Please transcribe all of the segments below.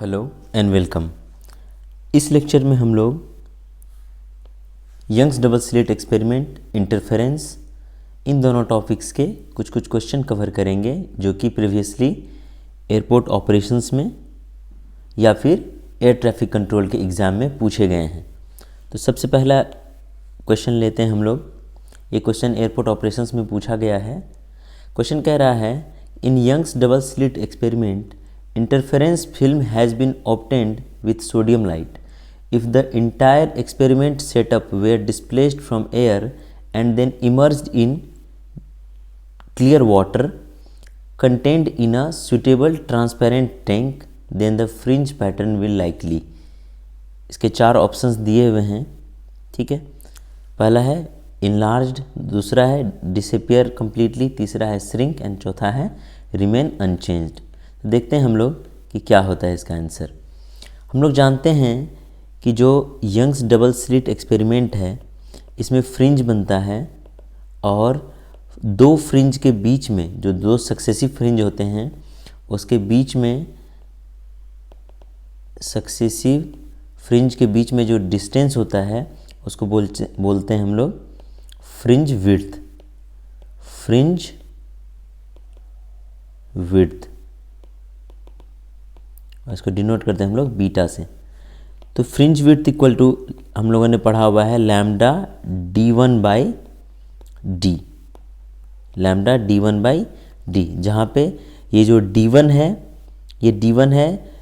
Hello and welcome. इस lecture में हम लोग Young's double slit experiment, interference, इन दोनों टॉपिक्स के कुछ क्वेश्चन कवर करेंगे जो कि प्रीवियसली एयरपोर्ट ऑपरेशंस में या फिर एयर ट्रैफिक कंट्रोल के एग्ज़ाम में पूछे गए हैं। तो सबसे पहला क्वेश्चन लेते हैं हम लोग। ये क्वेश्चन एयरपोर्ट ऑपरेशंस में पूछा गया है। क्वेश्चन कह रहा है, in Young's double slit experiment interference film has been obtained with sodium light. If the entire experiment setup were displaced from air and then immersed in clear water contained in a suitable transparent tank, then the fringe pattern will likely. इसके 4 options दिए हुए हैं, ठीक है। पहला है enlarged, दूसरा है disappear completely, तीसरा है shrink एंड चौथा है remain unchanged। देखते हैं हम लोग कि क्या होता है इसका आंसर। हम लोग जानते हैं कि जो यंग्स डबल स्लिट एक्सपेरिमेंट है इसमें फ्रिंज बनता है और दो फ्रिंज के बीच में, जो दो सक्सेसिव फ्रिंज होते हैं उसके बीच में, सक्सेसिव फ्रिंज के बीच में जो डिस्टेंस होता है उसको बोलते हैं हम लोग फ्रिंज विड्थ। फ्रिंज विड्थ, इसको डिनोट करते हैं हम लोग बीटा से। तो फ्रिंज विड्थ इक्वल टू हम लोगों ने पढ़ा हुआ है lambda d1 by D, lambda d1 by D, जहाँ पे ये जो d1 है, ये d1 है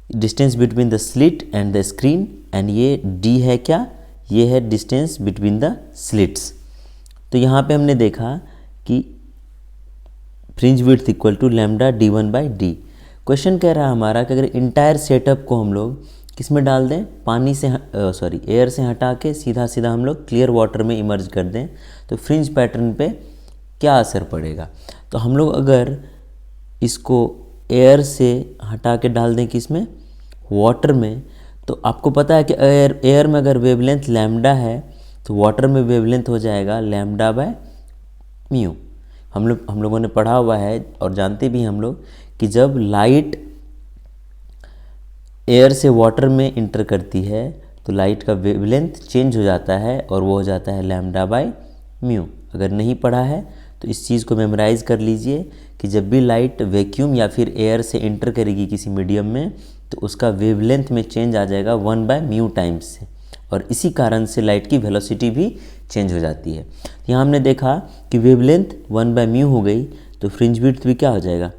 distance between the slit and the screen, and ये d है क्या, ये है डिस्टेंस बिटवीन द स्लिट्स। तो यहाँ पे हमने देखा कि fringe width equal to lambda d1 by D. Question कह रहा है हमारा कि अगर इंटायर सेटअप को हम लोग किस में डाल दें, पानी से एयर से हटा के सीधा सीधा हम लोग क्लियर वाटर में इमर्ज कर दें तो फ्रिंज पैटर्न पे क्या असर पड़ेगा। तो हम लोग अगर इसको एयर से हटा के डाल दें किस में, वाटर में, तो आपको पता है कि एयर में अगर वेवलेंथ लैम्डा है तो वाटर में वेवलेंथ हो जाएगा लैम्डा बाय म्यू। हम लोगों ने पढ़ा हुआ है और जानते भी हम लोग कि जब लाइट एयर से वाटर में इंटर करती है तो लाइट का वेवलेंथ चेंज हो जाता है और वो हो जाता है लैम्डा बाय म्यू। अगर नहीं पढ़ा है तो इस चीज़ को मेमोराइज कर लीजिए कि जब भी लाइट वैक्यूम या फिर एयर से इंटर करेगी किसी मीडियम में तो उसका वेवलेंथ में चेंज आ जाएगा 1 बाय म्यू टाइम्स से, और इसी कारण से लाइट की वेलोसिटी भी चेंज हो जाती है। यहाँ हमने देखा कि वेवलेंथ 1 बाय म्यू हो गई तो फ्रिंज विड्थ भी क्या हो जाएगा,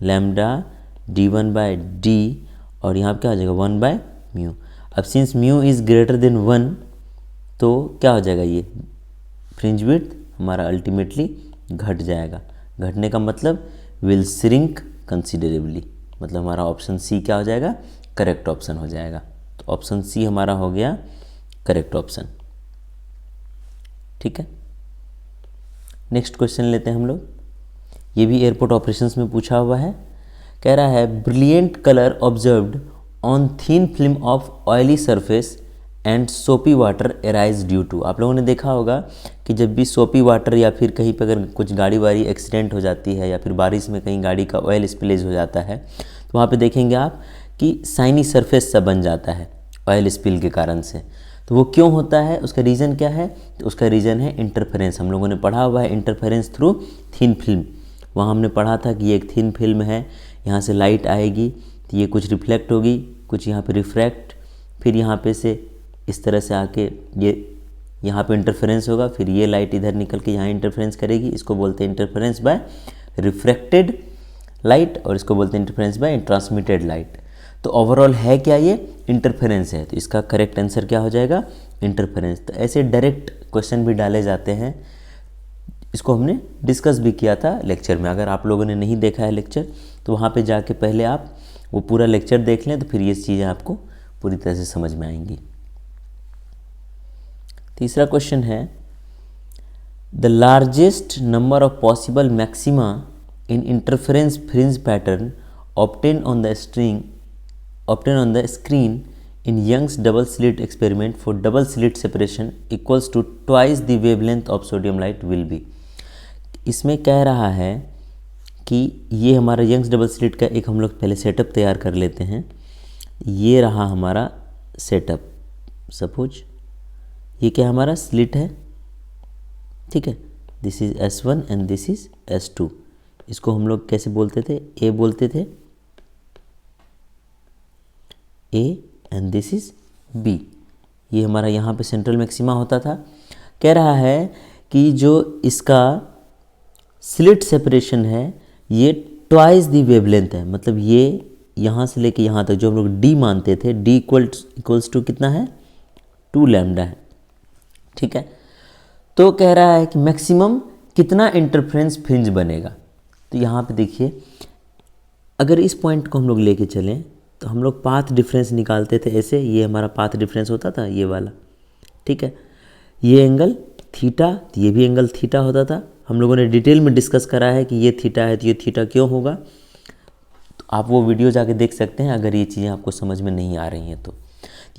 लैम्डा d1 बाय डी, और यहाँ क्या हो जाएगा 1 बाय म्यू। अब since mu is greater than 1 तो क्या हो जाएगा, ये फ्रिंज विड्थ हमारा अल्टीमेटली घट जाएगा। घटने का मतलब विल श्रिंक कंसिडरेबली, मतलब हमारा ऑप्शन सी क्या हो जाएगा, करेक्ट ऑप्शन हो जाएगा। तो ऑप्शन सी हमारा हो गया करेक्ट ऑप्शन, ठीक है। नेक्स्ट क्वेश्चन लेते हैं हम लोग। ये भी एयरपोर्ट ऑपरेशंस में पूछा हुआ है। कह रहा है, brilliant colour observed on thin film of oily surface and सोपी वाटर एराइज ड्यू टू। आप लोगों ने देखा होगा कि जब भी सोपी वाटर या फिर कहीं पर अगर कुछ गाड़ी वाड़ी एक्सीडेंट हो जाती है या फिर बारिश में कहीं गाड़ी का ऑयल स्पिलेज हो जाता है तो वहाँ पे देखेंगे आप कि शाइनी सरफेस सा बन जाता है ऑयल स्पिल के कारण से। तो वो क्यों होता है, उसका रीज़न क्या है, तो उसका रीज़न है इंटरफेरेंस। हम लोगों ने पढ़ा हुआ है इंटरफेरेंस थ्रू थिन फिल्म। वहाँ हमने पढ़ा था कि ये एक थिन फिल्म है, यहाँ से लाइट आएगी तो ये कुछ रिफ्लेक्ट होगी, कुछ यहाँ पे रिफ्रैक्ट, फिर यहाँ पे से इस तरह से आके ये यहाँ पे इंटरफेरेंस होगा, फिर ये लाइट इधर निकल के यहाँ इंटरफेरेंस करेगी। इसको बोलते हैं इंटरफेरेंस बाय रिफ्रैक्टेड लाइट और इसको बोलते हैं इंटरफेरेंस बाय ट्रांसमिटेड लाइट। तो ओवरऑल है क्या, ये इंटरफेरेंस है। तो इसका करेक्ट आंसर क्या हो जाएगा, इंटरफेरेंस। तो ऐसे डायरेक्ट क्वेश्चन भी डाले जाते हैं, इसको हमने डिस्कस भी किया था लेक्चर में। अगर आप लोगों ने नहीं देखा है लेक्चर तो वहाँ पे जाके पहले आप वो पूरा लेक्चर देख लें तो फिर ये चीज़ें आपको पूरी तरह से समझ में आएंगी। तीसरा क्वेश्चन है, the largest number of possible maxima in interference fringe pattern obtain on the screen in Young's double slit experiment for double slit separation equals to twice the wavelength of sodium light will be। इसमें कह रहा है कि ये हमारा Young's double slit का एक हम लोग पहले सेटअप तैयार कर लेते हैं। ये रहा हमारा सेटअप। सपोज ये क्या हमारा स्लिट है, ठीक है, this is S1 and this is S2। इसको हम लोग कैसे बोलते थे, ए बोलते थे, A and this is B. ये हमारा यहाँ पे सेंट्रल मैक्सिमा होता था। कह रहा है कि जो इसका स्लिट सेपरेशन है ये ट्वाइस दी वेवलेंथ है, मतलब ये यहाँ से लेके यहाँ तक जो हम लोग डी मानते थे, डी इक्वल्स टू कितना है, 2 लैम्डा है, ठीक है। तो कह रहा है कि मैक्सिमम कितना इंटरफ्रेंस फ्रिंज बनेगा। तो यहाँ पे देखिए, अगर इस पॉइंट को हम लोग लेके चलें तो हम लोग पाथ डिफरेंस निकालते थे ऐसे, ये हमारा पाथ डिफरेंस होता था ये वाला, ठीक है। ये एंगल थीटा, तो ये भी एंगल थीटा होता था। हम लोगों ने डिटेल में डिस्कस करा है कि ये थीटा है तो ये थीटा क्यों होगा, तो आप वो वीडियो जाके देख सकते हैं अगर ये चीज़ें आपको समझ में नहीं आ रही हैं तो।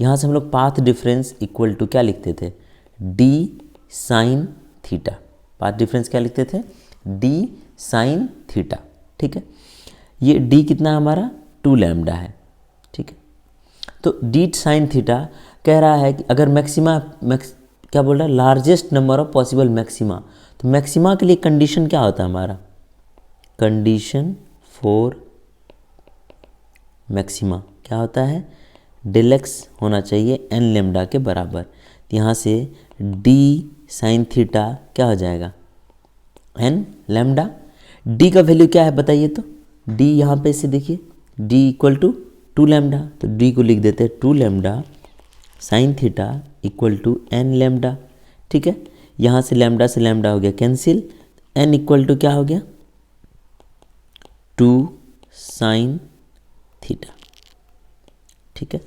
यहाँ से हम लोग पाथ डिफरेंस इक्वल टू क्या लिखते थे, D sine theta. Path difference क्या लिखते थे, डी साइन थीटा, ठीक है। ये डी कितना हमारा 2 लैम्डा है, ठीक है। तो डी साइन थीटा कह रहा है कि अगर क्या बोल रहा है, largest number of possible maxima, तो मैक्सिमा के लिए कंडीशन क्या होता है हमारा, कंडीशन फॉर मैक्सिमा क्या होता है, डेल एक्स होना चाहिए एन लेमडा के बराबर। तो यहाँ से डी साइन थीटा क्या हो जाएगा, एन लेमडा। डी का वैल्यू क्या है बताइए, तो डी यहाँ पे से देखिए, डी इक्वल टू 2 लैम्डा, तो डी को लिख देते हैं 2 lambda sine theta equal to N lambda, ठीक है। यहाँ से लैम्डा हो गया कैंसिल, एन इक्वल टू क्या हो गया, 2 साइन थीटा, ठीक है।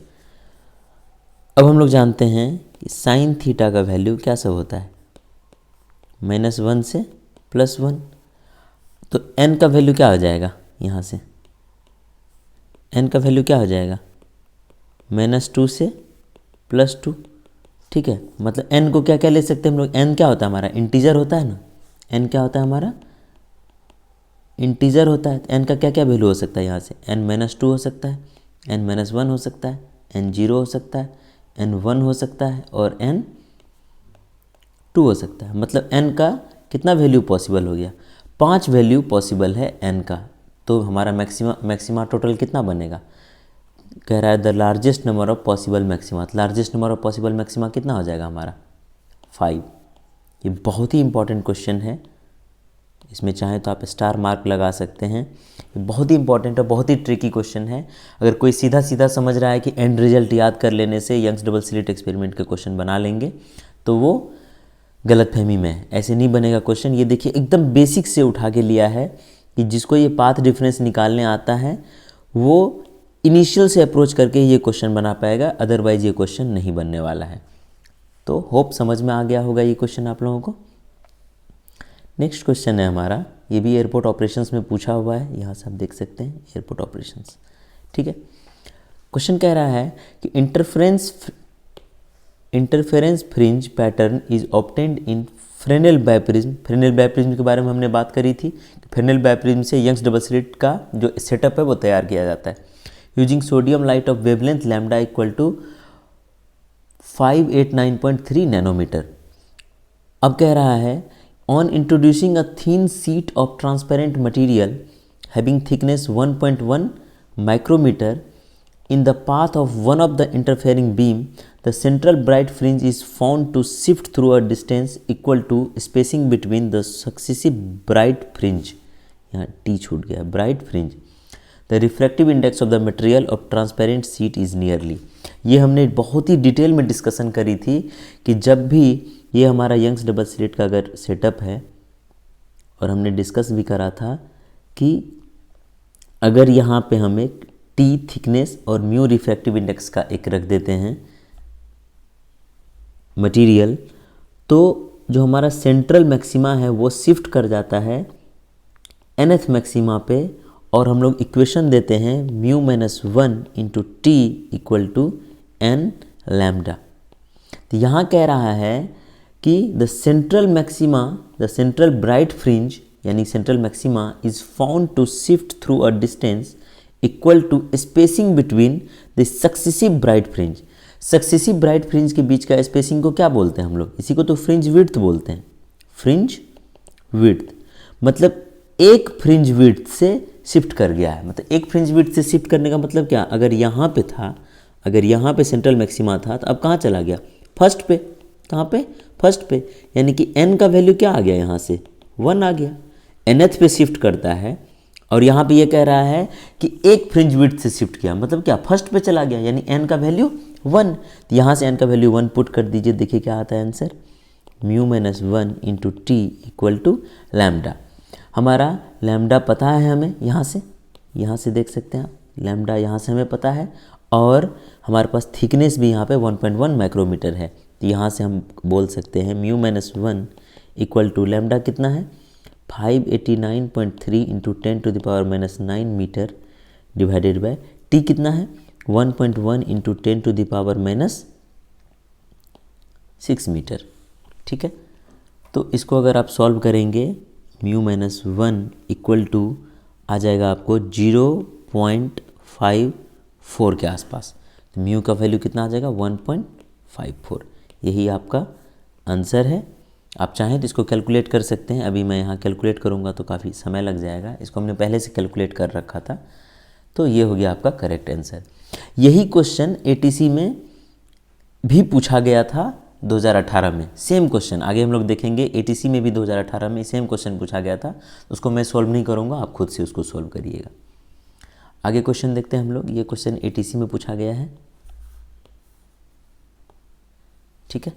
अब हम लोग जानते हैं कि साइन थीटा का वैल्यू क्या सब होता है, -1 से +1। तो एन का वैल्यू क्या हो जाएगा, यहाँ से एन का वैल्यू क्या हो जाएगा, -2 से +2, ठीक है। मतलब एन को क्या क्या ले सकते हैं हम लोग, एन क्या होता है हमारा, इंटीजर होता है ना, एन क्या होता है हमारा, इंटीजर होता है। एन का क्या क्या वैल्यू हो सकता है, यहाँ से n-2 हो सकता है, n-1 हो सकता है, n0 हो सकता है, n1 हो सकता है और n2 हो सकता है। मतलब n का कितना वैल्यू पॉसिबल हो गया, 5 वैल्यू पॉसिबल है n का। तो हमारा मैक्सिमा टोटल कितना बनेगा, कह रहा है the largest number of possible maxima. Largest number of possible maxima कितना हो जाएगा हमारा, 5। ये बहुत ही इंपॉर्टेंट क्वेश्चन है, इसमें चाहे तो आप स्टार मार्क लगा सकते हैं। ये बहुत ही इंपॉर्टेंट और बहुत ही ट्रिकी क्वेश्चन है। अगर कोई सीधा सीधा समझ रहा है कि एंड रिजल्ट याद कर लेने से यंग्स डबल स्लिट एक्सपेरिमेंट के क्वेश्चन बना लेंगे, तो वो गलतफहमी में है, ऐसे नहीं बनेगा क्वेश्चन। ये देखिए एकदम बेसिक से उठा के लिया है कि जिसको ये पाथ डिफरेंस निकालने आता है वो इनिशियल से अप्रोच करके ये क्वेश्चन बना पाएगा, अदरवाइज ये क्वेश्चन नहीं बनने वाला है। तो होप समझ में आ गया होगा ये क्वेश्चन आप लोगों को। नेक्स्ट क्वेश्चन है हमारा, ये भी एयरपोर्ट ऑपरेशंस में पूछा हुआ है, यहाँ से आप देख सकते हैं एयरपोर्ट ऑपरेशंस, ठीक है। क्वेश्चन कह रहा है कि interference fringe pattern is obtained in Fresnel biprism. Fresnel biprism के बारे में हमने बात करी थी कि फ्रेनेल बाइप्रिज्म से यंग्स डबल स्लिट का जो सेटअप है वो तैयार किया जाता है using sodium light of wavelength lambda equal to 589.3 nanometre. अब कह रहा है on introducing a thin sheet of transparent material having thickness 1.1 micrometer in the path of one of the interfering beam, the central bright fringe is found to shift through a distance equal to spacing between the successive bright fringe. यहाँ T छूट गया, bright fringe. The refractive index of the material of transparent sheet is nearly. ये हमने बहुत ही detail में discussion करी थी कि जब भी ये हमारा यंग्स डबल स्लिट का अगर सेटअप है, और हमने डिस्कस भी करा था कि अगर यहाँ पे हम एक टी थिकनेस और म्यू रिफ्रैक्टिव इंडेक्स का एक रख देते हैं मटेरियल, तो जो हमारा सेंट्रल मैक्सिमा है वो शिफ्ट कर जाता है nth मैक्सिमा पे, और हम लोग इक्वेशन देते हैं μ-1 into T equal to N lambda. तो यहाँ कह रहा है कि the central maxima, the central bright fringe यानी central maxima is found to shift through a distance equal to spacing between the successive bright fringe. Successive bright fringe के बीच का स्पेसिंग को क्या बोलते हैं हम लोग? इसी को तो फ्रिंज विड्थ बोलते हैं। फ्रिंज विड्थ मतलब एक फ्रिंज विड्थ से शिफ्ट कर गया है। मतलब एक फ्रिंज विड्थ से शिफ्ट करने का मतलब क्या? अगर यहाँ पे था, अगर यहाँ पे सेंट्रल मैक्सिमा था, तो अब कहाँ चला गया? फर्स्ट पे। कहाँ पे? फर्स्ट पे। यानी कि n का वैल्यू क्या आ गया? यहाँ से 1 आ गया। nth पे शिफ्ट करता है और यहाँ पे ये कह रहा है कि एक फ्रिंज विड्थ से शिफ्ट किया, मतलब क्या? फर्स्ट पे चला गया, यानी n का वैल्यू 1। तो यहाँ से n का वैल्यू 1 पुट कर दीजिए, देखिए क्या आता है answer, mu minus 1 into T equal to lambda. हमारा लैम्डा पता है हमें, यहाँ से देख सकते हैं आप, लैम्डा यहाँ से हमें पता है और हमारे पास थिकनेस भी यहाँ पे 1.1 माइक्रोमीटर है। तो यहाँ से हम बोल सकते हैं mu minus 1 equal to lambda कितना है? 589.3 into 10⁻⁻9 metre divided by T कितना है? 1.1 इंटू 10⁻⁻6 मीटर। ठीक है, तो इसको अगर आप सॉल्व करेंगे, म्यू माइनस 1 इक्वल टू आ जाएगा आपको 0.54 के आसपास। तो म्यू का वैल्यू कितना आ जाएगा? 1.54। यही आपका आंसर है। आप चाहें तो इसको कैलकुलेट कर सकते हैं। अभी मैं यहाँ कैलकुलेट करूँगा तो काफ़ी समय लग जाएगा, इसको हमने पहले से कैलकुलेट कर रखा था। तो ये हो गया आपका करेक्ट आंसर। यही क्वेश्चन एटीसी में भी पूछा गया था 2018 में, सेम क्वेश्चन। आगे हम लोग देखेंगे एटीसी में भी 2018 में सेम क्वेश्चन पूछा गया था। उसको मैं सॉल्व नहीं करूँगा, आप खुद से उसको सॉल्व करिएगा। आगे क्वेश्चन देखते हैं हम लोग। ये क्वेश्चन एटीसी में पूछा गया है। ठीक है,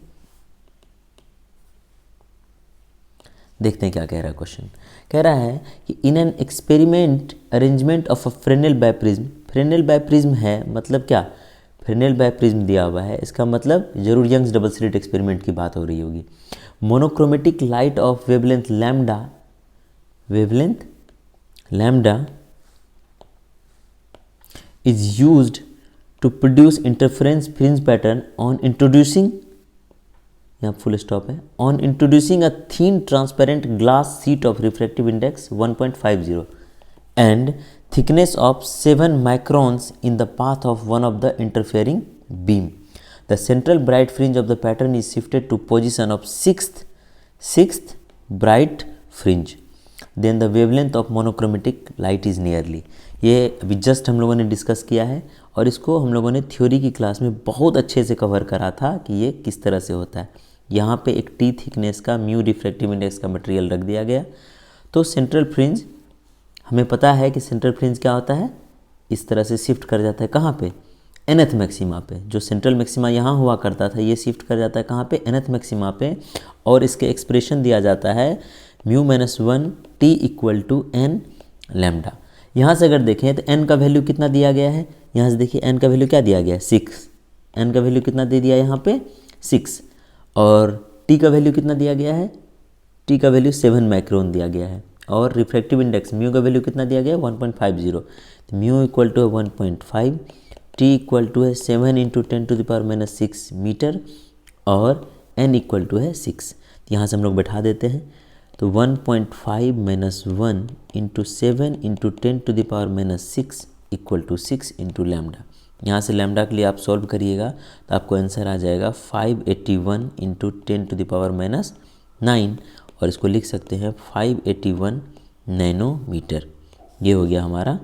देखते हैं क्या कह रहा है क्वेश्चन। कह रहा है कि in an experiment arrangement of a Fresnel biprism. Fresnel biprism है मतलब क्या? फ्रेनेल बायप्रिज्म दिया हुआ है, इसका मतलब जरूर यंग्स डबल स्लिट एक्सपेरिमेंट की बात हो रही होगी। Monochromatic light of wavelength lambda is used to produce interference fringe pattern on introducing, यहाँ फुल स्टॉप है, on introducing a thin transparent glass sheet of refractive index 1.50 and thickness of 7 microns in the path of one of the interfering beam. The central bright fringe of the pattern is shifted to position of sixth bright fringe. Then the wavelength of monochromatic light is nearly. ये अभी just हम लोगों ने discuss किया है और इसको हम लोगों ने थ्योरी की क्लास में बहुत अच्छे से कवर करा था कि ये किस तरह से होता है। यहाँ पे एक टी थिकनेस का म्यू रिफ्रैक्टिव इंडेक्स का मटेरियल रख दिया गया। तो सेंट्रल फ्रिंज हमें पता है कि सेंट्रल फ्रिंज क्या होता है, इस तरह से शिफ्ट कर जाता है कहाँ पे? nth मैक्सिमा पे। जो सेंट्रल मैक्सिमा यहाँ हुआ करता था ये शिफ्ट कर जाता है कहाँ पे? nth मैक्सिमा पे। और इसके एक्सप्रेशन दिया जाता है mu minus 1 T equal to N lambda. यहाँ से अगर देखें तो n का वैल्यू कितना दिया गया है? यहाँ से देखिए n का वैल्यू क्या दिया गया है? 6। n का वैल्यू कितना दे दिया यहाँ पे? 6। और t का वैल्यू कितना दिया गया है? t का वैल्यू 7 माइक्रोन दिया गया है। और रिफ्रैक्टिव इंडेक्स म्यू का वैल्यू कितना दिया गया है? 1.50। तो म्यू इक्वल टू है 1.5, टी इक्वल टू है 7 इंटू 10⁻⁻6 मीटर और n इक्वल टू है 6। तो यहाँ से हम लोग बैठा देते हैं। तो 1.5 minus 1 into 7 into 10⁻⁻6 equal to 6 into lambda. यहाँ से लैम्डा के लिए आप सॉल्व करिएगा तो आपको आंसर आ जाएगा 581 इंटू 10⁻⁹ और इसको लिख सकते हैं 581 नैनोमीटर। ये हो गया हमारा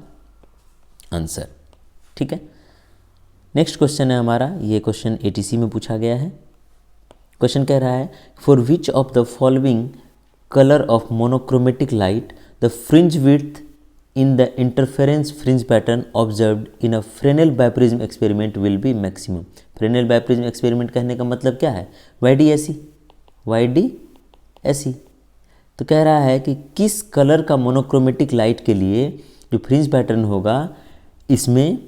आंसर। ठीक है, नेक्स्ट क्वेश्चन है हमारा। ये क्वेश्चन एटीसी में पूछा गया है। क्वेश्चन कह रहा है for which of the following colour of monochromatic light the fringe width in the interference fringe pattern observed in a Fresnel biprism experiment will be maximum. Fresnel biprism experiment कहने का मतलब क्या है? YDSE। तो कह रहा है कि किस कलर का मोनोक्रोमेटिक लाइट के लिए जो फ्रिंज पैटर्न होगा इसमें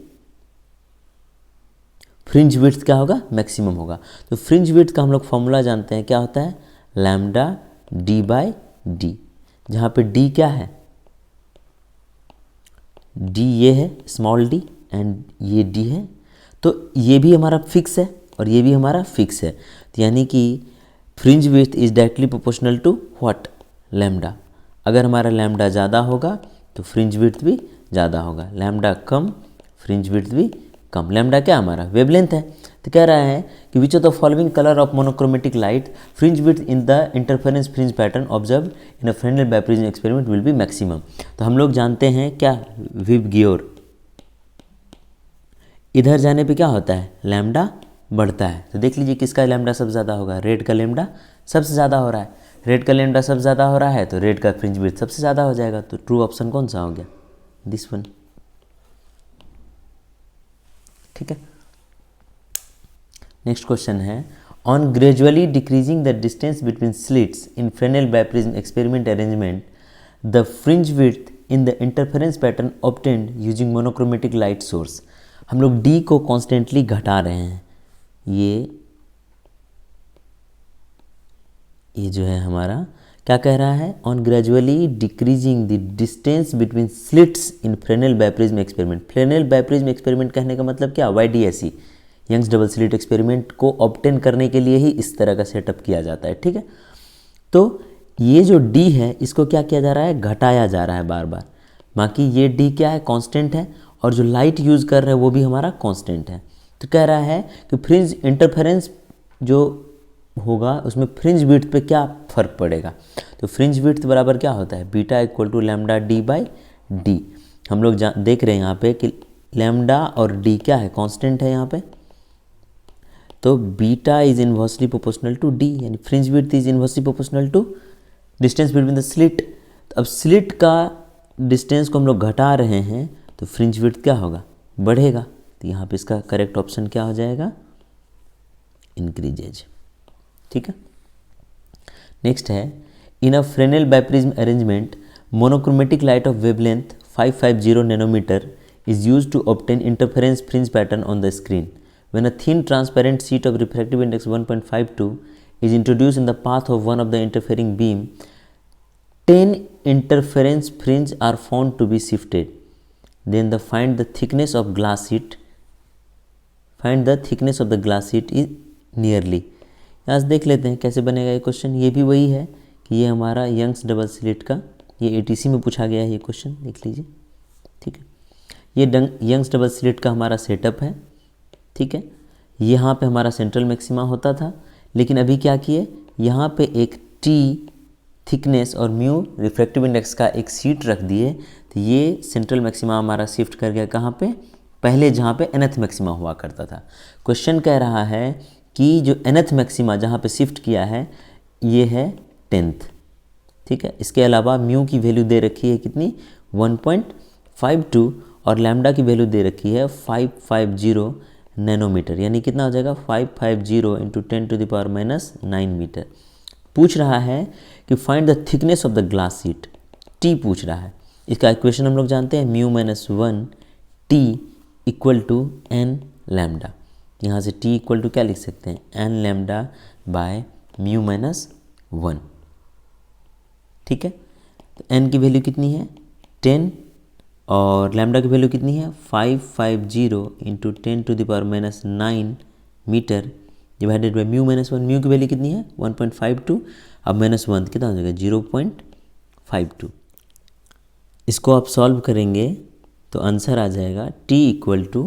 फ्रिंज विड्थ क्या होगा? मैक्सिमम होगा। तो फ्रिंज विड्थ का हम लोग फॉर्मूला जानते हैं, क्या होता है? लैम्डा डी बाई डी, जहाँ पे डी क्या है? डी ये है स्मॉल डी एंड ये डी है। तो ये भी हमारा फिक्स है और ये भी हमारा फिक्स है। तो यानी कि fringe width is directly proportional to what? Lambda. अगर हमारा लैम्डा ज़्यादा होगा तो फ्रिंज विड्थ भी ज़्यादा होगा, लैम्डा कम फ्रिंज विड्थ भी कम। लैम्डा क्या हमारा वेवलेंथ है, तो कह रहा है कि विच of the following colour of monochromatic light fringe width in the interference fringe pattern observe in a Fresnel biprism experiment will be maximum. तो हम लोग जानते हैं क्या विबग्योर, इधर जाने पे क्या होता है लैम्डा बढ़ता है। तो देख लीजिए किसका लैम्डा सबसे ज़्यादा होगा, रेड का लैम्डा सबसे ज़्यादा हो रहा है, रेड का लैम्डा सबसे ज़्यादा हो रहा है तो रेड का फ्रिंज विड्थ सबसे ज़्यादा हो जाएगा। तो ट्रू ऑप्शन कौन सा हो गया, दिस वन। ठीक है, नेक्स्ट क्वेश्चन है on gradually decreasing the distance between slits in Fresnel biprism experiment arrangement the fringe width in the interference pattern obtained using monochromatic light source. हम लोग डी को कॉन्स्टेंटली घटा रहे हैं, ये जो है हमारा क्या कह रहा है, on gradually decreasing the distance between slits in Fresnel biprism experiment. Fresnel biprism experiment कहने का मतलब क्या, YDSE Young's double slit experiment को ऑब्टेन करने के लिए ही इस तरह का सेटअप किया जाता है। ठीक है, तो ये जो डी है इसको क्या किया जा रहा है, घटाया जा रहा है बार बार। बाकी ये डी क्या है, कांस्टेंट है, और जो लाइट यूज़ कर रहे हैं वो भी हमारा कांस्टेंट है। तो कह रहा है कि फ्रिंज इंटरफेरेंस जो होगा उसमें फ्रिंज विड्थ पे क्या फ़र्क पड़ेगा। तो फ्रिंज विड्थ बराबर क्या होता है, beta equal to lambda D by D. हम लोग देख रहे हैं यहाँ पे कि लैम्डा और डी क्या है, कांस्टेंट है यहाँ पे, तो beta is inversely proportional to D, यानी fringe width is inversely proportional to distance between the slit. अब स्लिट का डिस्टेंस को हम लोग घटा रहे हैं तो फ्रिंज विड्थ क्या होगा, बढ़ेगा। तो यहाँ पे इसका करेक्ट ऑप्शन क्या हो जाएगा, इंक्रीजेज। ठीक है, नेक्स्ट है in a Fresnel biprism arrangement monochromatic light of wavelength 550 nanometre is used to obtain interference fringe pattern on the screen. When a thin transparent sheet of refractive index 1.52 is introduced in the path of one of the interfering beam, 10 interference fringe are found to be shifted. Then find the thickness of glass sheet. Find the thickness of the glass sheet is nearly. आज देख लेते हैं कैसे बनेगा ये question. ये भी वही है कि ये हमारा यंग्स डबल स्लिट का, ये ATC में पूछा गया है ये क्वेश्चन, देख लीजिए। ठीक है, ये यंग्स डबल स्लिट का हमारा सेटअप है। ठीक है, यहाँ पे हमारा सेंट्रल मैक्सिमा होता था, लेकिन अभी क्या किए, यहाँ पे एक T थिकनेस और म्यू रिफ्रैक्टिव इंडेक्स का एक सीट रख दिए, तो ये सेंट्रल मैक्सिमा हमारा शिफ्ट कर गया कहाँ पे, पहले जहाँ पे nth मैक्सिमा हुआ करता था। क्वेश्चन कह रहा है कि जो nth मैक्सिमा जहाँ पे शिफ्ट किया है ये है 10th। ठीक है, इसके अलावा म्यू की वैल्यू दे रखी है कितनी, 1.52, और लैम्डा की वैल्यू दे रखी है 550 नैनोमीटर, यानी कितना हो जाएगा 550 इंटू 10⁻⁻9 मीटर। पूछ रहा है कि find the thickness of the glass sheet, T पूछ रहा है। इसका इक्वेशन हम लोग जानते हैं, μ-1 T equal to N lambda. यहाँ से टी इक्वल टू क्या लिख सकते हैं, एन लैम्डा बाय μ-1। ठीक है, तो एन की वैल्यू कितनी है 10 और लैम्डा की वैल्यू कितनी है 550 इंटू 10⁻⁻9 मीटर डिवाइडेड बाई μ-1। म्यू की वैल्यू कितनी है 1.52, अब -1 कितना हो जाएगा 0.52। इसको आप सॉल्व करेंगे तो आंसर आ जाएगा t equal to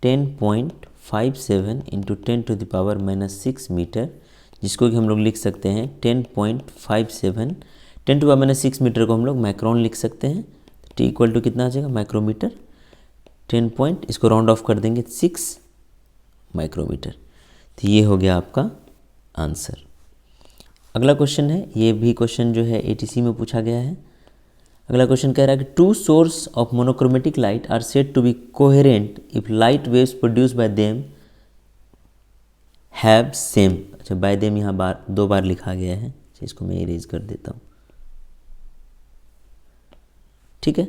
10.57 into 10⁻⁻6 metre, जिसको कि हम लोग लिख सकते हैं 10.57, 10⁻⁻6 मीटर को हम लोग माइक्रोन लिख सकते हैं। t इक्वल टू कितना आ जाएगा माइक्रोमीटर, 10 पॉइंट, इसको राउंड ऑफ कर देंगे 6 माइक्रोमीटर। तो ये हो गया आपका आंसर। अगला क्वेश्चन है, ये भी क्वेश्चन जो है ATC में पूछा गया है। अगला क्वेश्चन कह रहा है कि two source of monochromatic light are said to be coherent if light waves produce by them have same. अच्छा, बाय देम यहाँ दो बार लिखा गया है, इसको मैं इरेज कर देता हूँ। ठीक है,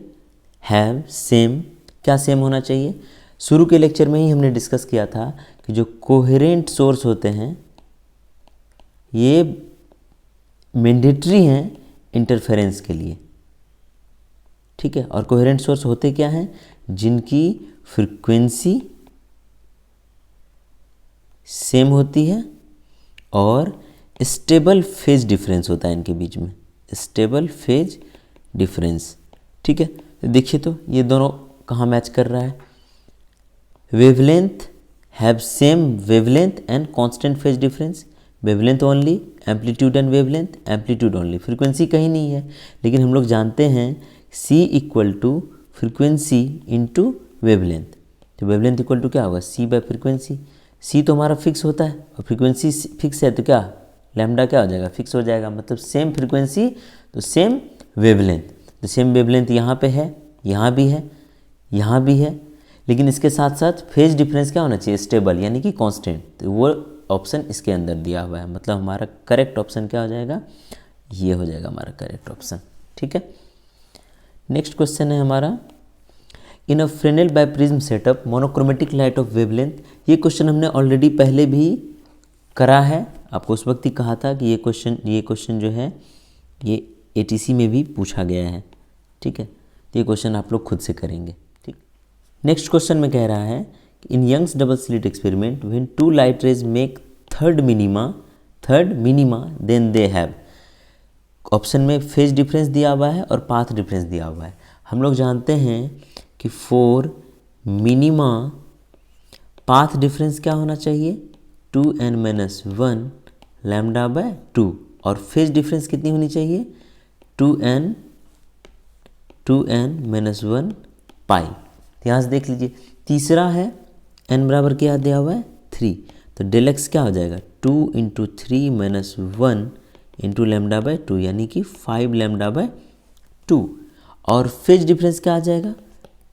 हैव सेम, क्या सेम होना चाहिए, शुरू के लेक्चर में ही हमने डिस्कस किया था कि जो कोहेरेंट सोर्स होते हैं ये मैंडेटरी हैं इंटरफेरेंस के लिए। ठीक है, और कोहेरेंट सोर्स होते क्या हैं, जिनकी फ्रीक्वेंसी सेम होती है और स्टेबल फेज डिफरेंस होता है इनके बीच में, स्टेबल फेज डिफरेंस। ठीक है, देखिए तो ये दोनों कहाँ मैच कर रहा है, wavelength have same wavelength and constant phase difference, wavelength only, amplitude and wavelength, amplitude only, frequency कहीं नहीं है। लेकिन हम लोग जानते हैं C equal to frequency into wavelength, तो वेवलेंथ इक्वल टू क्या होगा, C बाय फ्रीक्वेंसी। C तो हमारा फिक्स होता है और फ्रीक्वेंसी फिक्स है तो क्या लैम्डा क्या हो जाएगा, फिक्स हो जाएगा, मतलब सेम फ्रीक्वेंसी तो सेम वेवलेंथ। तो सेम वेवलेंथ यहाँ पे है, यहाँ भी है, यहाँ भी है, लेकिन इसके साथ साथ फेज डिफरेंस क्या होना चाहिए, स्टेबल यानी कि कांस्टेंट। तो वो ऑप्शन इसके अंदर दिया हुआ है, मतलब हमारा करेक्ट ऑप्शन क्या हो जाएगा, ये हो जाएगा हमारा करेक्ट ऑप्शन। ठीक है, नेक्स्ट क्वेश्चन है हमारा, in a Fresnel biprism setup monochromatic light of wavelength. ये क्वेश्चन हमने ऑलरेडी पहले भी करा है, आपको उस वक्त ही कहा था कि ये क्वेश्चन जो है ये ATC में भी पूछा गया है। ठीक है, तो ये क्वेश्चन आप लोग खुद से करेंगे। ठीक, नेक्स्ट क्वेश्चन में कह रहा है in Young's double slit experiment when two light rays make third minima then they have. Option में फेज डिफरेंस दिया हुआ है और पाथ डिफरेंस दिया हुआ है। हम लोग जानते हैं कि फॉर मिनिमा पाथ डिफरेंस क्या होना चाहिए, 2n-1 लैम्डा बाय 2, और फेज डिफरेंस कितनी होनी चाहिए, 2n-1 पाई। यहाँ से देख लीजिए, तीसरा है n बराबर क्या दिया हुआ है 3, तो डेल एक्स क्या हो जाएगा 2 × 3 - 1 × लैम्डा बाय 2 यानी कि 5 लैम्डा बाय 2, और फेज डिफरेंस क्या आ जाएगा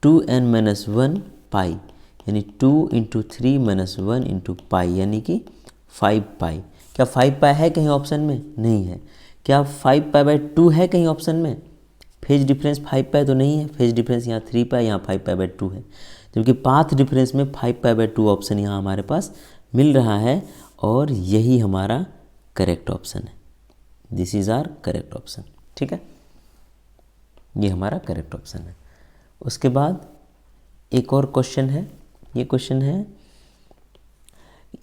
2n-1 पाई यानी 2 × 3 - 1 × पाई यानी कि 5 पाई। क्या 5 पाई है कहीं ऑप्शन में, नहीं है। क्या 5 पाई बाय 2 है कहीं ऑप्शन में, फेज डिफरेंस 5 पाई तो नहीं है, फेज डिफरेंस यहाँ 3 पाई, यहाँ 5 पाई बाय 2 है, क्योंकि पाथ डिफरेंस में 5 पाई बाय 2 ऑप्शन यहाँ हमारे पास मिल रहा है, और यही हमारा करेक्ट ऑप्शन है। This is our correct option. ठीक है, ये हमारा करेक्ट ऑप्शन है। उसके बाद एक और क्वेश्चन है, ये क्वेश्चन है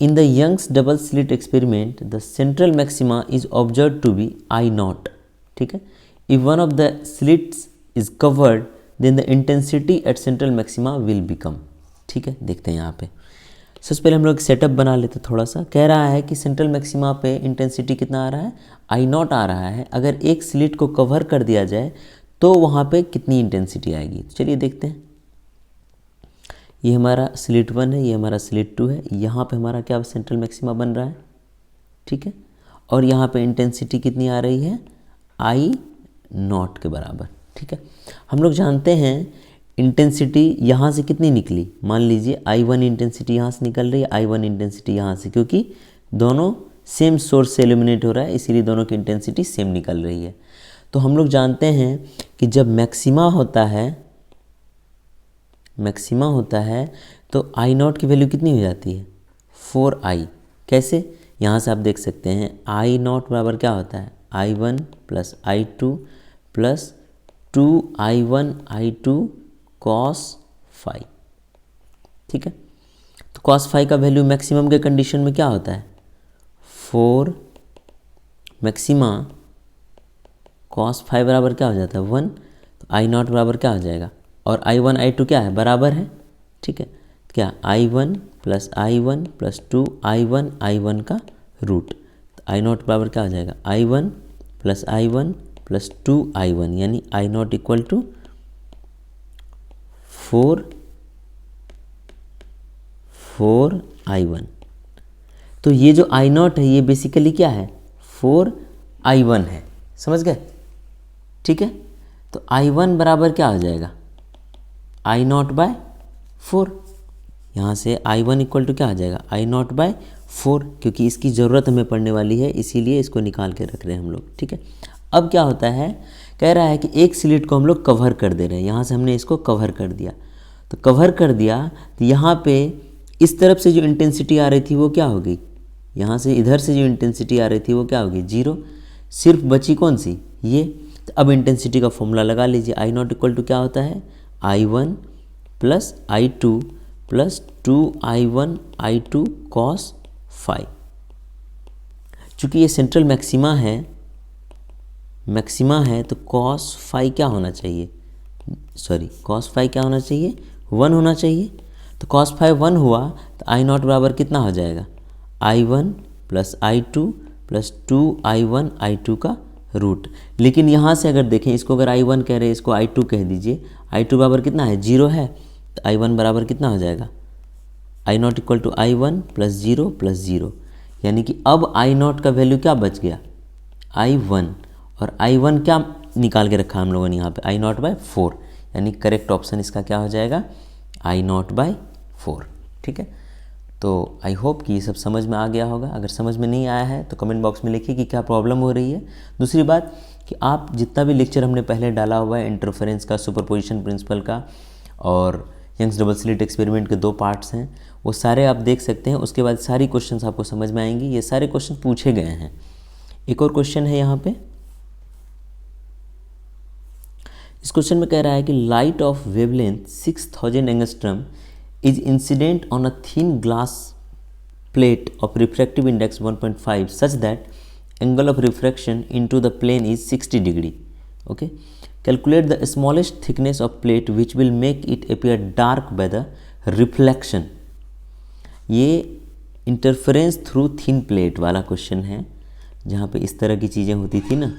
in the Young's double slit experiment the central maxima is observe to be I0। ठीक है, if one of the slits is covered then the intensity at central maxima will become. ठीक है, देखते हैं यहाँ पे सबसे पहले हम लोग सेटअप बना लेते थोड़ा सा। कह रहा है कि सेंट्रल मैक्सिमा पे इंटेंसिटी कितना आ रहा है, I0 आ रहा है। अगर एक स्लिट को कवर कर दिया जाए तो वहाँ पे कितनी इंटेंसिटी आएगी, तो चलिए देखते हैं। ये हमारा स्लिट 1 है, ये हमारा स्लिट 2 है, यहाँ पे हमारा क्या सेंट्रल मैक्सिमा बन रहा है। ठीक है, और यहाँ पे इंटेंसिटी कितनी आ रही है I0 के बराबर। ठीक है, हम लोग जानते हैं इंटेंसिटी यहाँ से कितनी निकली, मान लीजिए I1 इंटेंसिटी यहाँ से निकल रही है, I1 इंटेंसिटी यहाँ से, क्योंकि दोनों सेम सोर्स से इल्यूमिनेट हो रहा है इसीलिए दोनों की इंटेंसिटी सेम निकल रही है। तो हम लोग जानते हैं कि जब मैक्सिमा होता है तो I0 की वैल्यू कितनी हो जाती है 4I। कैसे, यहाँ से आप देख सकते हैं I0 बराबर क्या होता है I1 + I2 + 2I1 I2 cos phi। ठीक है, तो cos phi का वैल्यू मैक्सिमम के कंडीशन में क्या होता है 4 मैक्सिमा cos phi बराबर क्या हो जाता है 1, तो I0 बराबर क्या हो जाएगा, और I1 I2 क्या है बराबर है। ठीक है, क्या I1 + I1 + 2I1 I1 का रूट, तो I0 बराबर क्या हो जाएगा I1 + I1 + 2I1 यानी I0 इक्वल टू 4I1। तो ये जो I0 है ये बेसिकली क्या है 4I1 है, समझ गए। ठीक है, तो I1 बराबर क्या हो जाएगा I0 बाय 4, यहाँ से I1 इक्वल टू क्या आ जाएगा I0 बाय 4, क्योंकि इसकी ज़रूरत हमें पड़ने वाली है इसीलिए इसको निकाल के रख रहे हैं हम लोग। ठीक है, अब क्या होता है, कह रहा है कि एक स्लिट को हम लोग कवर कर दे रहे हैं, यहाँ से हमने इसको कवर कर दिया, तो कवर कर दिया तो यहाँ पे इस तरफ से जो इंटेंसिटी आ रही थी वो क्या हो गई, यहाँ से इधर से जो इंटेंसिटी आ रही थी वो क्या होगी 0, सिर्फ बची कौन सी ये। तो अब इंटेंसिटी का फॉर्मूला लगा लीजिए, I0 इक्वल टू क्या होता है I1 + I2 + 2I1 I2 cos phi। चूँकि ये सेंट्रल मैक्सिमा है तो cos phi क्या होना चाहिए सॉरी cos फाई क्या होना चाहिए, 1 होना चाहिए। तो cos फाई 1 हुआ तो आई नॉट बराबर कितना हो जाएगा, I1 plus I2 plus 2I1 I2 का रूट। लेकिन यहाँ से अगर देखें, इसको अगर I1 कह रहे हैं, इसको I2 कह दीजिए, I2 बराबर कितना है, 0 है, तो I1 बराबर कितना हो जाएगा, I not equal to I1 plus 0 plus 0, यानी कि अब I नॉट का वैल्यू क्या बच गया, I1, और I1 क्या निकाल के रखा हम लोगों ने यहाँ पे, I नॉट बाय 4, यानी करेक्ट ऑप्शन इसका क्या हो जाएगा, I नॉट बाय 4। ठीक है, तो आई होप कि ये सब समझ में आ गया होगा। अगर समझ में नहीं आया है तो कमेंट बॉक्स में लिखिए कि क्या प्रॉब्लम हो रही है। दूसरी बात कि आप जितना भी लेक्चर हमने पहले डाला हुआ है, इंटरफेरेंस का, सुपरपोजिशन प्रिंसिपल का और यंग्स डबल स्लिट एक्सपेरिमेंट के 2 पार्ट्स हैं, वो सारे आप देख सकते हैं। उसके बाद सारी क्वेश्चंस आपको समझ में आएंगी। ये सारे क्वेश्चन पूछे गए हैं। एक और क्वेश्चन है यहाँ पे, इस क्वेश्चन में कह रहा है कि light of wavelength 6000 angstrom is incident on a thin glass plate of refractive index 1.5 such that angle of refraction into the plane is 60 degree. Okay, calculate the smallest thickness of plate which will make it appear dark by the reflection. ये interference through thin plate वाला question है, जहाँ पे इस तरह की चीज़ें होती थी ना,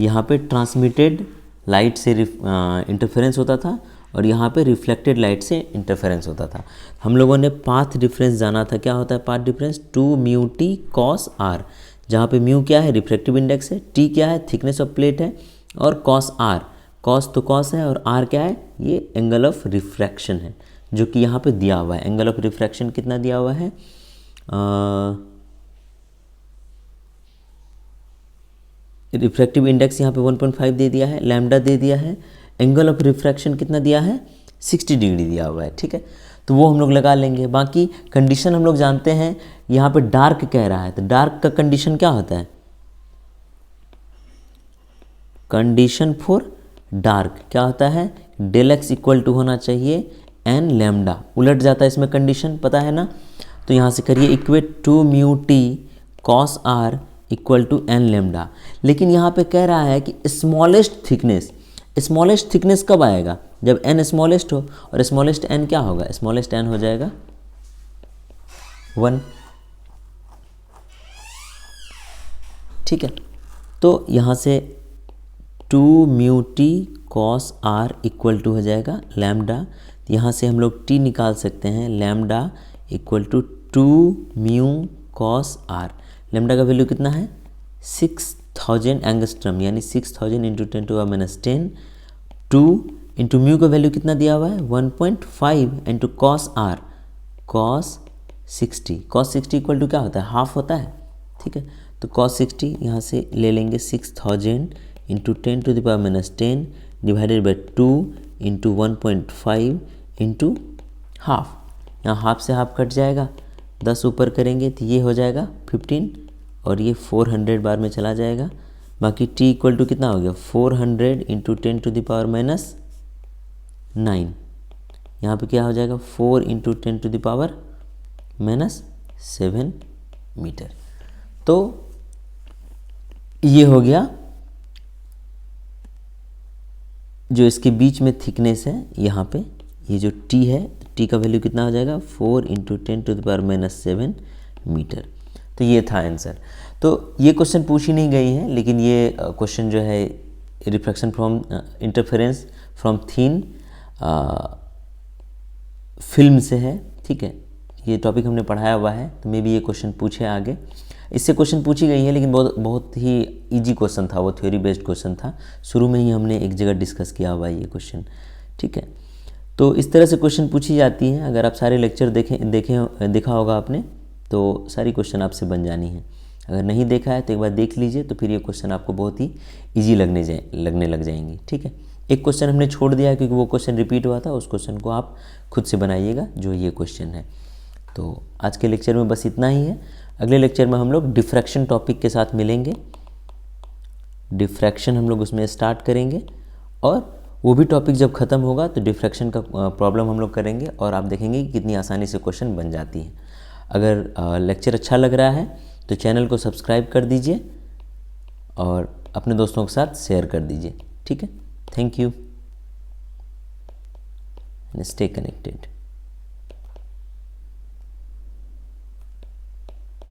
यहाँ पे ट्रांसमिटेड लाइट से इंटरफेरेंस होता था और यहाँ पे रिफ्लेक्टेड लाइट से इंटरफेरेंस होता था। हम लोगों ने पाथ डिफरेंस जाना था। क्या होता है path difference, 2 mu T cos R, जहाँ पे म्यू क्या है, रिफ्रैक्टिव इंडेक्स है, टी क्या है, थिकनेस ऑफ प्लेट है, और कॉस आर, कॉस तो कॉस है और आर क्या है, ये एंगल ऑफ रिफ्रैक्शन है, जो कि यहाँ पे दिया हुआ है। एंगल ऑफ रिफ्रैक्शन कितना दिया हुआ है, रिफ्रैक्टिव इंडेक्स यहाँ पे 1.5 दे दिया है, लैम्डा दे दिया है, एंगल ऑफ रिफ्रैक्शन कितना दिया है, 60 डिग्री दिया हुआ है। ठीक है, तो वो हम लोग लगा लेंगे। बाकी कंडीशन हम लोग जानते हैं, यहाँ पे डार्क कह रहा है, तो डार्क का कंडीशन क्या होता है, कंडीशन फॉर डार्क क्या होता है, डेल एक्स इक्वल टू होना चाहिए एन लैम्डा। उलट जाता है इसमें कंडीशन, पता है ना। तो यहाँ से करिए equate 2 mu T cos R equal to n lambda. लेकिन यहाँ पे कह रहा है कि स्मॉलेस्ट थिकनेस, स्मॉलेस्ट थिकनेस कब आएगा, जब एन स्मॉलेस्ट हो, और स्मॉलेस्ट एन क्या होगा, स्मॉलेस्ट एन हो जाएगा 1। ठीक है, तो यहाँ से 2 mu T cos R equal to हो जाएगा लैम्डा। यहाँ से हम लोग टी निकाल सकते हैं, lambda equal to 2 mu cos R. Lambda का वैल्यू कितना है, 6000 एंगस्ट्रम, यानी 6000 इंटू 10⁻10। 2 इंटू म्यू का वैल्यू कितना दिया हुआ है, 1.5 into cos R, cos 60। Cos 60 equal to क्या होता है, हाफ होता है। ठीक है, तो कॉस 60 यहाँ से ले लेंगे 6000 into 10⁻10 divided by 2 into 1.5 into half. यहाँ हाफ से हाफ कट जाएगा, 10 ऊपर करेंगे तो ये हो जाएगा 15 और ये 400 बार में चला जाएगा। बाकी t इक्वल टू कितना हो गया, 400 इंटू 10⁻9। यहाँ पे क्या हो जाएगा, 4 इंटू 10⁻7 मीटर। तो ये हो गया जो इसके बीच में थिकनेस है, यहाँ पे ये जो t है, t का वैल्यू कितना हो जाएगा, 4 इंटू 10⁻7 मीटर। तो ये था आंसर। तो ये क्वेश्चन पूछी नहीं गई है, लेकिन ये क्वेश्चन जो है refraction from interference from thin film से है। ठीक है, ये टॉपिक हमने पढ़ाया हुआ है, तो मे बी ये क्वेश्चन पूछे आगे। इससे क्वेश्चन पूछी गई है, लेकिन बहुत ही इजी क्वेश्चन था, वो थ्योरी बेस्ड क्वेश्चन था। शुरू में ही हमने एक जगह डिस्कस किया हुआ है ये क्वेश्चन। ठीक है, तो इस तरह से क्वेश्चन पूछी जाती हैं। अगर आप सारे लेक्चर देखा होगा आपने, तो सारी क्वेश्चन आपसे बन जानी है। अगर नहीं देखा है तो एक बार देख लीजिए, तो फिर ये क्वेश्चन आपको बहुत ही ईजी लगने लग जाएंगी। ठीक है, एक क्वेश्चन हमने छोड़ दिया है क्योंकि वो क्वेश्चन रिपीट हुआ था, उस क्वेश्चन को आप खुद से बनाइएगा जो ये क्वेश्चन है। तो आज के लेक्चर में बस इतना ही है। अगले लेक्चर में हम लोग डिफ्रैक्शन टॉपिक के साथ मिलेंगे। डिफ्रैक्शन हम लोग उसमें स्टार्ट करेंगे, और वो भी टॉपिक जब ख़त्म होगा तो डिफ्रैक्शन का प्रॉब्लम हम लोग करेंगे, और आप देखेंगे कि कितनी आसानी से क्वेश्चन बन जाती है। अगर लेक्चर अच्छा लग रहा है तो चैनल को सब्सक्राइब कर दीजिए, और अपने दोस्तों के साथ शेयर कर दीजिए। ठीक है, थैंक यू, स्टे कनेक्टेड।